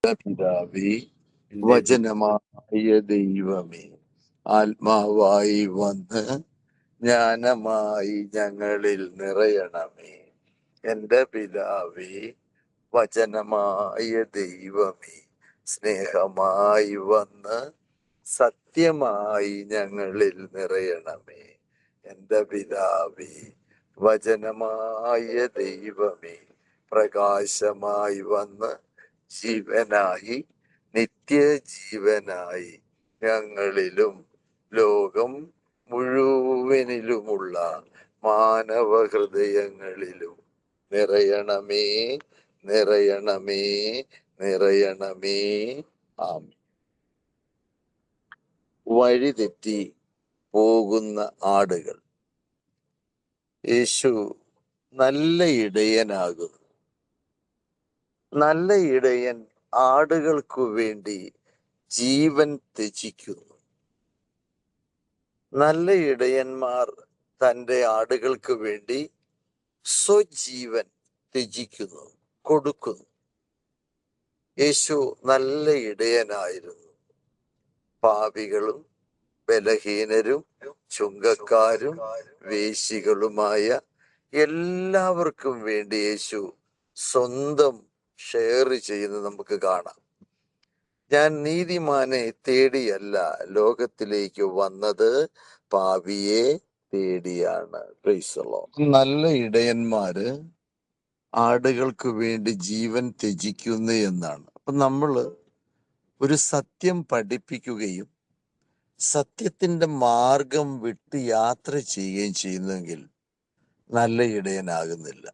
പിതാവേ, വചനമായ ദൈവമേ, ആത്മാവായി വന്ന് ജ്ഞാനമായി ഞങ്ങളിൽ നിറയണമേ. എന്റെ പിതാവേ, വചനമായ ദൈവമേ, സ്നേഹമായി വന്ന് സത്യമായി ഞങ്ങളിൽ നിറയണമേ. എന്റെ പിതാവേ, വചനമായ ദൈവമേ, പ്രകാശമായി വന്ന് ജീവനായി നിത്യജീവനായി ഞങ്ങളിലും ലോകം മുഴുവനിലുമുള്ള മാനവ ഹൃദയങ്ങളിലും നിറയണമേ, നിറയണമേ, നിറയണമേ. ആമേൻ. വഴിതെറ്റി പോകുന്ന ആടുകൾ. യേശു നല്ല ഇടയനാകുന്നു. നല്ല ഇടയൻ ആടുകൾക്കു വേണ്ടി ജീവൻ ത്യജിക്കുന്നു. നല്ല ഇടയന്മാർ തൻ്റെ ആടുകൾക്ക് വേണ്ടി സ്വജീവൻ ത്യജിക്കുന്നു, കൊടുക്കുന്നു. യേശു നല്ല ഇടയനായിരുന്നു. പാപികളും ബലഹീനരും ചുങ്കക്കാരും വേശികളുമായ എല്ലാവർക്കും വേണ്ടി യേശു സ്വന്തം ഷെയർ ചെയ്യുന്നത് നമുക്ക് കാണാം. ഞാൻ നീതിമാനെ തേടിയല്ല ലോകത്തിലേക്ക് വന്നത്, പാപിയെ തേടിയാണ്. Praise the Lord. നല്ല ഇടയന്മാര് ആടുകൾക്ക് വേണ്ടി ജീവൻ ത്യജിക്കുന്നു എന്നാണ്. അപ്പൊ നമ്മള് ഒരു സത്യം പഠിപ്പിക്കുകയും സത്യത്തിന്റെ മാർഗം വിട്ട് യാത്ര ചെയ്യുകയും ചെയ്യുന്നെങ്കിൽ നല്ല ഇടയനാകുന്നില്ല.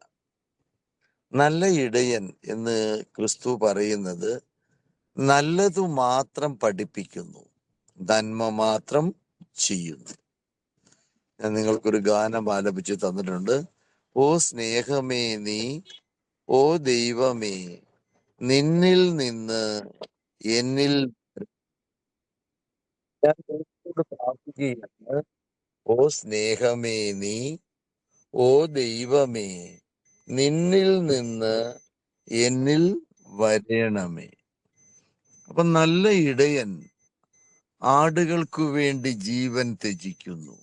നല്ല ഇടയൻ എന്ന് ക്രിസ്തു പറയുന്നത് നല്ലതു മാത്രം പഠിപ്പിക്കുന്നു, നന്മ മാത്രം ചെയ്യുന്നു. ഞാൻ നിങ്ങൾക്കൊരു ഗാനം ആലപിച്ച് തന്നിട്ടുണ്ട്. ഓ സ്നേഹമേ നീ, ഓ ദൈവമേ, നിന്നിൽ നിന്ന് എന്നിൽ. ഞാൻ നിങ്ങളോട് പ്രാർത്ഥിക്കുകയാണ്. ഓ സ്നേഹമേ നീ, ഓ ദൈവമേ, നിന്നിൽ നിന്ന് എന്നിൽ വരണമേ. അപ്പൊ നല്ല ഇടയൻ ആടുകൾക്കു വേണ്ടി ജീവൻ ത്യജിക്കുന്നു.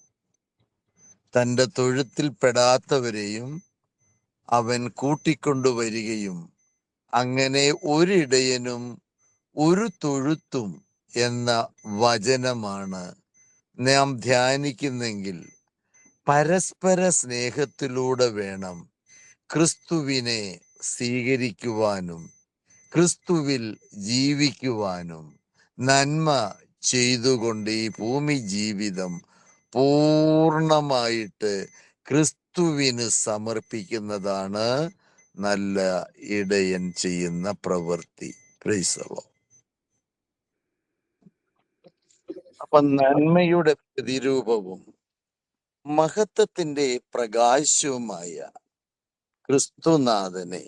തന്റെ തൊഴുത്തിൽ പെടാത്തവരെയും അവൻ കൂട്ടിക്കൊണ്ടുവരികയും അങ്ങനെ ഒരിടയനും ഒരു തൊഴുത്തും എന്ന വചനമാണ് നാം ധ്യാനിക്കുന്നെങ്കിൽ പരസ്പര സ്നേഹത്തിലൂടെ വേണം ക്രിസ്തുവിനെ സ്വീകരിക്കുവാനും ക്രിസ്തുവിൽ ജീവിക്കുവാനും നന്മ ചെയ്തുകൊണ്ട് ഈ ഭൂമി ജീവിതം പൂർണ്ണമായിട്ട് ക്രിസ്തുവിന് സമർപ്പിക്കുന്നതാണ് നല്ല ഇടയൻ ചെയ്യുന്ന പ്രവൃത്തി. Praise the Lord. അപ്പൊ നന്മയുടെ പ്രതിരൂപവും മഹത്വത്തിന്റെ പ്രകാശവുമായ ക്രിസ്തുനാഥനെ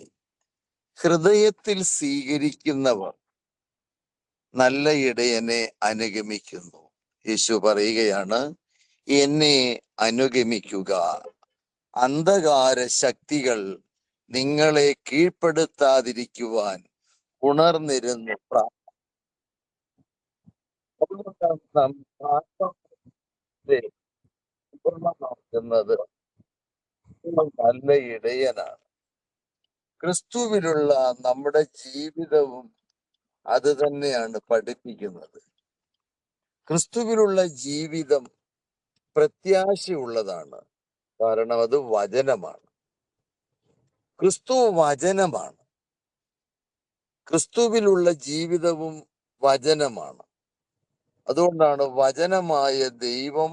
ഹൃദയത്തിൽ സ്വീകരിക്കുന്നവർ നല്ല ഇടയനെ അനുഗമിക്കുന്നു. യേശു പറയുകയാണ്, എന്നെ അനുഗമിക്കുക, അന്ധകാര ശക്തികൾ നിങ്ങളെ കീഴ്പ്പെടുത്താതിരിക്കുവാൻ ഉണർന്നിരുന്നു പൂർണ്ണമാക്കുന്നത് നല്ല ഇടയനാണ്. ക്രിസ്തുവിലുള്ള നമ്മുടെ ജീവിതവും അത് തന്നെയാണ് പഠിപ്പിക്കുന്നത്. ക്രിസ്തുവിലുള്ള ജീവിതം പ്രത്യാശയുള്ളതാണ്. കാരണം അത് വചനമാണ്. ക്രിസ്തു വചനമാണ്. ക്രിസ്തുവിലുള്ള ജീവിതവും വചനമാണ്. അതുകൊണ്ടാണ് വചനമായ ദൈവം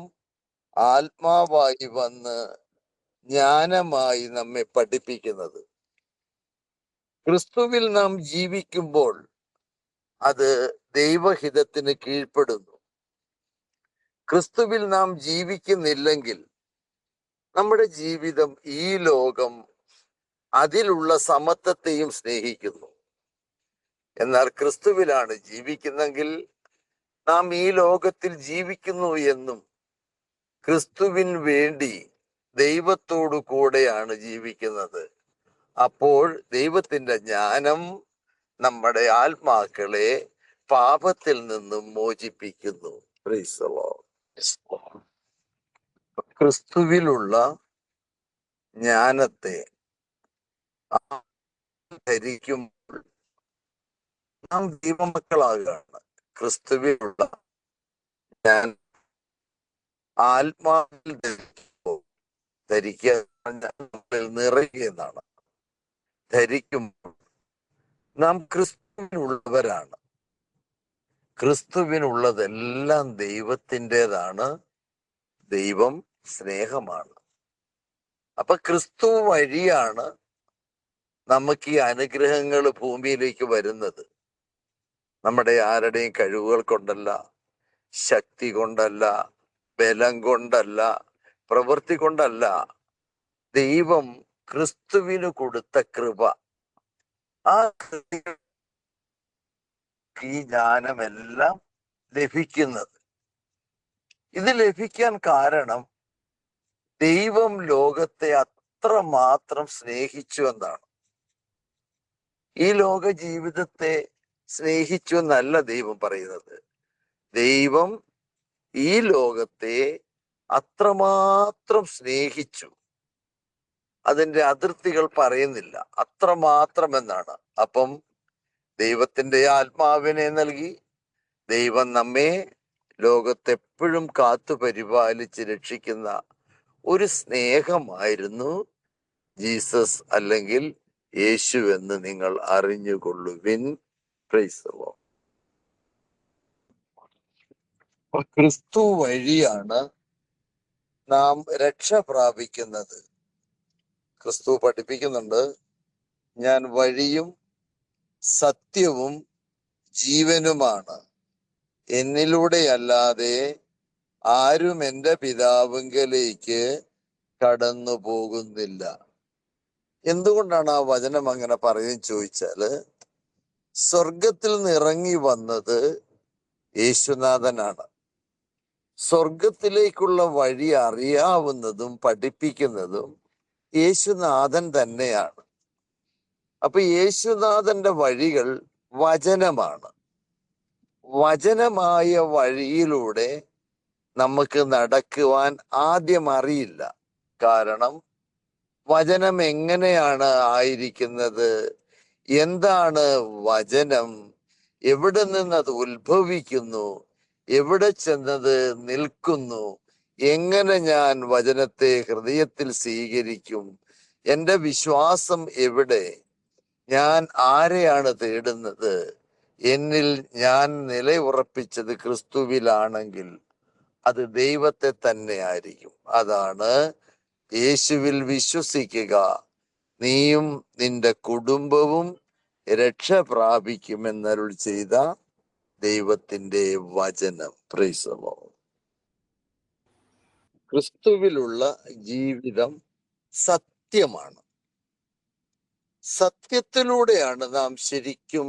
ആത്മാവായി വന്ന് ജ്ഞാനമായി നമ്മെ പഠിപ്പിക്കുന്നത്. ക്രിസ്തുവിൽ നാം ജീവിക്കുമ്പോൾ അത് ദൈവഹിതത്തിന് കീഴ്പ്പെടുന്നു. ക്രിസ്തുവിൽ നാം ജീവിക്കുന്നില്ലെങ്കിൽ നമ്മുടെ ജീവിതം ഈ ലോകം അതിലുള്ള സമത്വത്തെയും സ്നേഹിക്കുന്നു. എന്നാൽ ക്രിസ്തുവിലാണ് ജീവിക്കുന്നെങ്കിൽ നാം ഈ ലോകത്തിൽ ജീവിക്കുന്നു എന്നും ക്രിസ്തുവിന് വേണ്ടി ദൈവത്തോടു കൂടെയാണ് ജീവിക്കുന്നത്. അപ്പോൾ ദൈവത്തിന്റെ ജ്ഞാനം നമ്മുടെ ആത്മാക്കളെ പാപത്തിൽ നിന്നും മോചിപ്പിക്കുന്നു. Praise the Lord. ക്രിസ്തുവിലുള്ള ജ്ഞാനത്തെ ധരിക്കുമ്പോൾ നാം ദൈവമക്കളാകുകയാണ്. ക്രിസ്തുവിലുള്ള ജ്ഞാനം ആത്മാവിൽ ധരിക്കുക നിറയുന്നതാണ്. ധരിക്കുമ്പോൾ നാം ക്രിസ്തുവിനുള്ളവരാണ്. ക്രിസ്തുവിനുള്ളതെല്ലാം ദൈവത്തിൻ്റെതാണ്. ദൈവം സ്നേഹമാണ്. അപ്പൊ ക്രിസ്തു വഴിയാണ് നമുക്ക് ഈ അനുഗ്രഹങ്ങൾ ഭൂമിയിലേക്ക് വരുന്നത്. നമ്മുടെ ആരുടെയും കഴിവുകൾ കൊണ്ടല്ല, ശക്തി കൊണ്ടല്ല, ബലം കൊണ്ടല്ല, പ്രവൃത്തി കൊണ്ടല്ല. ദൈവം ക്രിസ്തുവിന് കൊടുത്ത കൃപ, ആ ഈ ജ്ഞാനമെല്ലാം ലഭിക്കുന്നത്. ഇത് ലഭിക്കാൻ കാരണം ദൈവം ലോകത്തെ അത്രമാത്രം സ്നേഹിച്ചു എന്നാണ്. ഈ ലോക ജീവിതത്തെ സ്നേഹിച്ചു എന്നല്ല ദൈവം പറയുന്നത്. ദൈവം ഈ ലോകത്തെ അത്രമാത്രം സ്നേഹിച്ചു. അതിൻ്റെ അതിർത്തികൾ പറയുന്നില്ല, അത്രമാത്രം എന്നാണ്. അപ്പം ദൈവത്തിൻ്റെ ആത്മാവിനെ നൽകി ദൈവം നമ്മെ ലോകത്തെപ്പോഴും കാത്തു പരിപാലിച്ച് രക്ഷിക്കുന്ന ഒരു സ്നേഹമായിരുന്നു ജീസസ് അല്ലെങ്കിൽ യേശു എന്ന് നിങ്ങൾ അറിഞ്ഞുകൊള്ളുവിൻ. Praise the Lord. ക്രിസ്തു വഴിയാണ് നാം രക്ഷ പ്രാപിക്കുന്നത്. ക്രിസ്തു പഠിപ്പിക്കുന്നുണ്ട്, ഞാൻ വഴിയും സത്യവും ജീവനുമാണ്, എന്നിലൂടെയല്ലാതെ ആരും എൻ്റെ പിതാവിങ്കലേക്ക് കടന്നു പോകുന്നില്ല. എന്തുകൊണ്ടാണ് ആ വചനം അങ്ങനെ പറയുകയും ചോദിച്ചാല്, സ്വർഗത്തിൽ നിന്ന് ഇറങ്ങി വന്നത് യേശുനാഥനാണ്. സ്വർഗത്തിലേക്കുള്ള വഴി അറിയാവുന്നതും പഠിപ്പിക്കുന്നതും യേശുനാഥൻ തന്നെയാണ്. അപ്പൊ യേശുനാഥന്റെ വഴികൾ വചനമാണ്. വചനമായ വഴിയിലൂടെ നമുക്ക് നടക്കുവാൻ ആദ്യം അറിയില്ല. കാരണം വചനം എങ്ങനെയാണ് ആയിരിക്കുന്നത്, എന്താണ് വചനം, എവിടെ നിന്നത് ഉത്ഭവിക്കുന്നു, എവിടെ ചെന്നത് നിൽക്കുന്നു, എങ്ങനെ ഞാൻ വചനത്തെ ഹൃദയത്തിൽ സ്വീകരിക്കും, എൻ്റെ വിശ്വാസം എവിടെ, ഞാൻ ആരെയാണ് തേടുന്നത്, എന്നിൽ ഞാൻ നിലയുറപ്പിച്ചത് ക്രിസ്തുവിലാണെങ്കിൽ അത് ദൈവത്തെ തന്നെ ആയിരിക്കും. അതാണ് യേശുവിൽ വിശ്വസിക്കുക, നീയും നിന്റെ കുടുംബവും രക്ഷ പ്രാപിക്കുമെന്നരുൾ ചെയ്ത ദൈവത്തിന്റെ വചനം. Praise the Lord. ക്രിസ്തുവിലുള്ള ജീവിതം സത്യമാണ്. സത്യത്തിലൂടെയാണ് നാം ശരിക്കും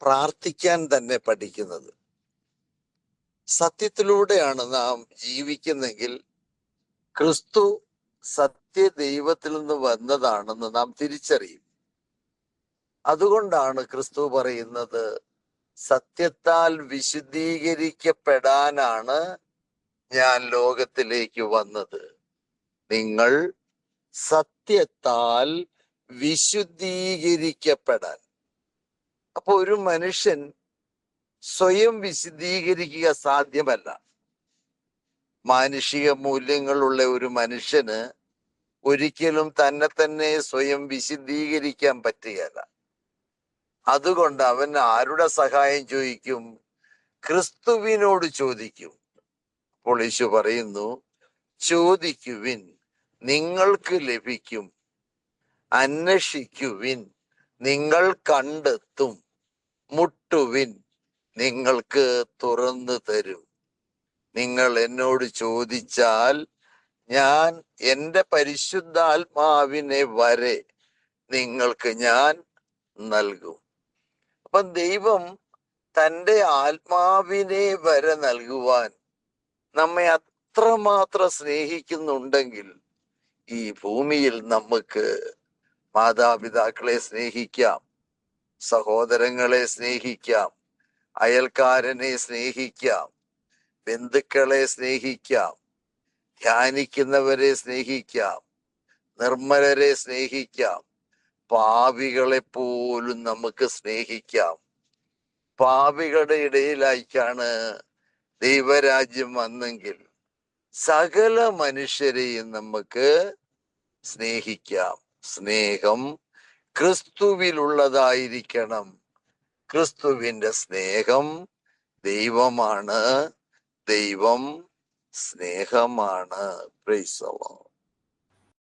പ്രാർത്ഥിക്കാൻ തന്നെ പഠിക്കുന്നത്. സത്യത്തിലൂടെയാണ് നാം ജീവിക്കുന്നെങ്കിൽ ക്രിസ്തു സത്യ ദൈവത്തിൽ നിന്ന് വന്നതാണെന്ന് നാം തിരിച്ചറിയും. അതുകൊണ്ടാണ് ക്രിസ്തു പറയുന്നത്, സത്യത്താൽ വിശുദ്ധീകരിക്കപ്പെടാനാണ് ഞാൻ ലോകത്തിലേക്ക് വന്നത്. നിങ്ങൾ സത്യത്താൽ വിശുദ്ധീകരിക്കപ്പെടാൻ. അപ്പൊ ഒരു മനുഷ്യൻ സ്വയം വിശുദ്ധീകരിക്കുക സാധ്യമല്ല. മാനുഷിക മൂല്യങ്ങളുള്ള ഒരു മനുഷ്യന് ഒരിക്കലും തന്നെ തന്നെ സ്വയം വിശുദ്ധീകരിക്കാൻ പറ്റുകയില്ല. അതുകൊണ്ട് അവൻ ആരുടെ സഹായം ചോദിക്കും? ക്രിസ്തുവിനോട് ചോദിക്കും. അപ്പോൾ യേശു പറയുന്നു, ചോദിക്കുവിൻ നിങ്ങൾക്ക് ലഭിക്കും, അന്വേഷിക്കുവിൻ നിങ്ങൾ കണ്ടെത്തും, മുട്ടുവിൻ നിങ്ങൾക്ക് തുറന്നു തരും. നിങ്ങൾ എന്നോട് ചോദിച്ചാൽ ഞാൻ എൻ്റെ പരിശുദ്ധാത്മാവിനെ വരെ നിങ്ങൾക്ക് ഞാൻ നൽകും. അപ്പം ദൈവം തൻ്റെ ആത്മാവിനെ വരെ നൽകുവാൻ നമ്മെ അത്രമാത്രം സ്നേഹിക്കുന്നുണ്ടെങ്കിൽ ഈ ഭൂമിയിൽ നമുക്ക് മാതാപിതാക്കളെ സ്നേഹിക്കാം, സഹോദരങ്ങളെ സ്നേഹിക്കാം, അയൽക്കാരനെ സ്നേഹിക്കാം, ബന്ധുക്കളെ സ്നേഹിക്കാം, ധ്യാനിക്കുന്നവരെ സ്നേഹിക്കാം, നിർമ്മലരെ സ്നേഹിക്കാം, പാപികളെ പോലും നമുക്ക് സ്നേഹിക്കാം. പാപികളുടെ ഇടയിലായിക്കാണ് ദൈവരാജ്യം വന്നെങ്കിൽ സകല മനുഷ്യരെയും നമുക്ക് സ്നേഹിക്കാം. സ്നേഹം ക്രിസ്തുവിലുള്ളതായിരിക്കണം. ക്രിസ്തുവിന്റെ സ്നേഹം ദൈവമാണ്, ദൈവം സ്നേഹമാണ്. Praise the Lord.